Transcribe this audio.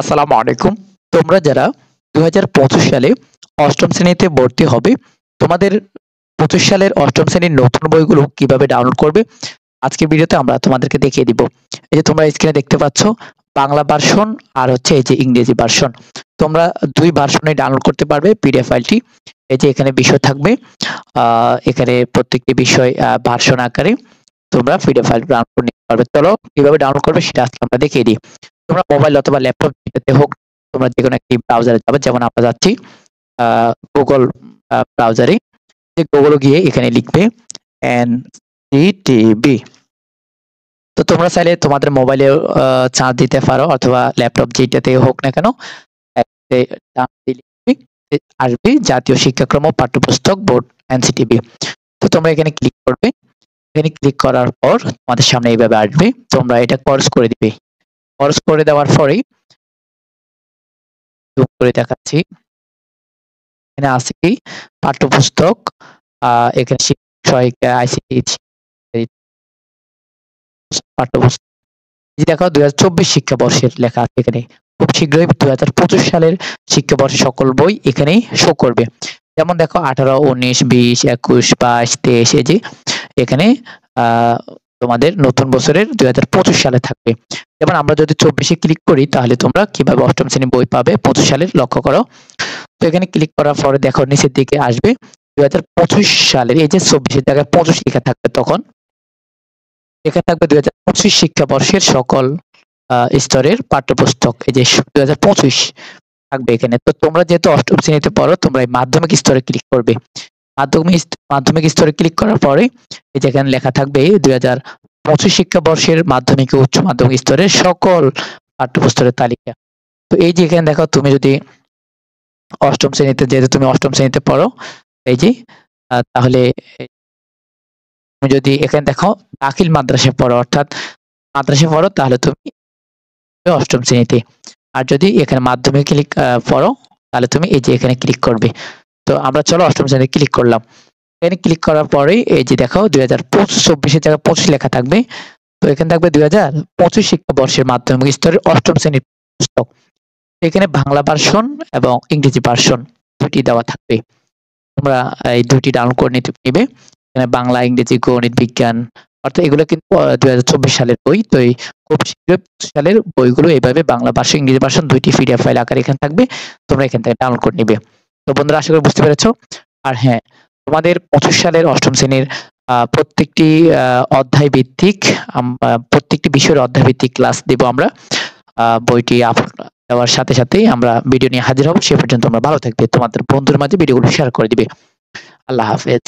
আসসালামু আলাইকুম। তোমরা যারা ২০২৫ সালে ৮ম শ্রেণীতে ভর্তি হবে, তোমাদের ২৫ সালের ৮ম শ্রেণীর নতুন বইগুলো কিভাবে ডাউনলোড করবে, আজকের ভিডিওতে আমরা তোমাদেরকে দেখিয়ে দিব। এই যে তোমরা স্ক্রিনে দেখতে পাচ্ছ বাংলা ভার্সন আর হচ্ছে এই যে ইংরেজি ভার্সন। তোমরা ২ ভার্সনে ডাউনলোড করতে পারবে পিডিএফ ফাইলটি। এই যে এখানে বিষয় থাকবে। এখানে প্রত্যেকটি বিষয় ভার্সন আকারে তোমরা পিডিএফ ফাইল ডাউনলোড করে নিতে পারবে। চলো কিভাবে ডাউনলোড করবে সেটা আজকে আমরা দেখিয়ে দিই। তোমরা মোবাইল অথবা ল্যাপটপ যেটাতে হোক তোমরা যেকোনো একটি ব্রাউজারে যাবে, যেমন আমরা যাচ্ছি গুগল ব্রাউজারে। যে গুগলে গিয়ে এখানে লিখবে এনসিটিবি। তো তোমরা চাইলে তোমাদের মোবাইলে চার্জ দিতে পারো অথবা ল্যাপটপ যেটাতে হোক না কেন, আসবে জাতীয় শিক্ষাক্রম ও পাঠ্যপুস্তক বোর্ড এনসিটিবি। তো তোমরা এখানে ক্লিক করবে। এখানে ক্লিক করার পর তোমাদের সামনে এইভাবে আসবে। তোমরা এটা কোর্স করে দিবে। কোর্স করে দেওয়ার পরেই করে দেখাচ্ছি। এখানে আছে কি পাঠ্যপুস্তক, এখানে সহায়িকা আইসিটি পাঠ্যপুস্তক। দেখো ২০২৪ শিক্ষাবর্ষের লেখা আছে এখানে। খুব শীঘ্রই ২০২৫ সালের শিক্ষাবর্ষের সকল বই এখানেই শো করবে। যেমন দেখো ১৮, ১৯, ২০, ২১, ২২, ২৩ এই যে এখানে তোমাদের নতুন বছরের ২০২৫ সালে থাকবে। যেমন আমরা যদি ২৪-এ ক্লিক করি তাহলে তোমরা কিভাবে ৮ম শ্রেণীর বই পাবে ২৫ সালের লক্ষ্য করো। তো এখানে ক্লিক করার পরে দেখো নিচের দিকে আসবে ২০২৫ সালের এই যে ২৪-এর জায়গায় ২৫ লেখা থাকবে, তখন এখানে থাকবে ২০২৫ শিক্ষাবর্ষের সকল স্তরের পাঠ্যপুস্তক। এই যে ২০২৫ থাকবে এখানে। তো তোমরা যেহেতু ৮ম শ্রেণীতে পড়ো, তোমরা এই মাধ্যমিক স্তরে ক্লিক করবে। মাধ্যমিক স্তরে ক্লিক করার পরে এই যে এখানে লেখা থাকবে ২০২৫ শিক্ষাবর্ষের মাধ্যমিক ও উচ্চ মাধ্যমিক স্তরের সকল পাঠ্যপুস্তকের তালিকা। তো এই যে এখানে দেখো তুমি যদি ৮ম শ্রেণীতে, যেহেতু তুমি ৮ম শ্রেণীতে পড়ো, এই যে তাহলে তুমি যদি এখানে দেখো দাখিল মাদ্রাসায় পড়ো, অর্থাৎ মাদ্রাসায় পড়ো, তাহলে তুমি ৮ম শ্রেণীতে। আর যদি এখানে মাধ্যমিক পড়ো তাহলে তুমি এই যে এখানে ক্লিক করবে। তো আমরা চলো ৮ম শ্রেণীতে ক্লিক করলাম। এখানে ক্লিক করার পরে এই যে দেখো ২০২৪-এর জায়গায় ২৫ লেখা থাকবে। তো এখানে থাকবে ২০২৫ শিক্ষাবর্ষের মাধ্যমিক স্তরের ৮ম শ্রেণীর পুস্তক। এখানে বাংলা ভার্সন এবং ইংরেজি ভার্সন দুটি দেওয়া থাকবে। তোমরা এই দুটি ডাউনলোড করে নিবে। এখানে বাংলা, ইংরেজি, গণিত, বিজ্ঞান, অর্থাৎ এগুলো কিন্তু ২০২৪ সালের বই। তো এই খুব শীঘ্রই ২৫ সালের বইগুলো এইভাবে বাংলা ভার্সন, ইংরেজি ভার্সন দুইটি পিডিএফ ফাইল আকারে এখানে থাকবে। তোমরা এখান থেকে ডাউনলোড করে নিবে। তো বন্ধুরা, আশা করি বুঝতে পেরেছো। আর হ্যাঁ, তোমাদের ২৫ সালের ৮ম শ্রেণীর প্রত্যেকটি অধ্যায় ভিত্তিক প্রত্যেকটি বিষয়ের অধ্যায় ভিত্তিক ক্লাস দেব আমরা। বইটি দেওয়ার সাথে সাথেই আমরা ভিডিও নিয়ে হাজির হব। সে পর্যন্ত তোমরা ভালো থাকবে। তোমাদের বন্ধুদের মাঝে ভিডিওগুলো শেয়ার করে দিবে। আল্লাহ হাফেজ।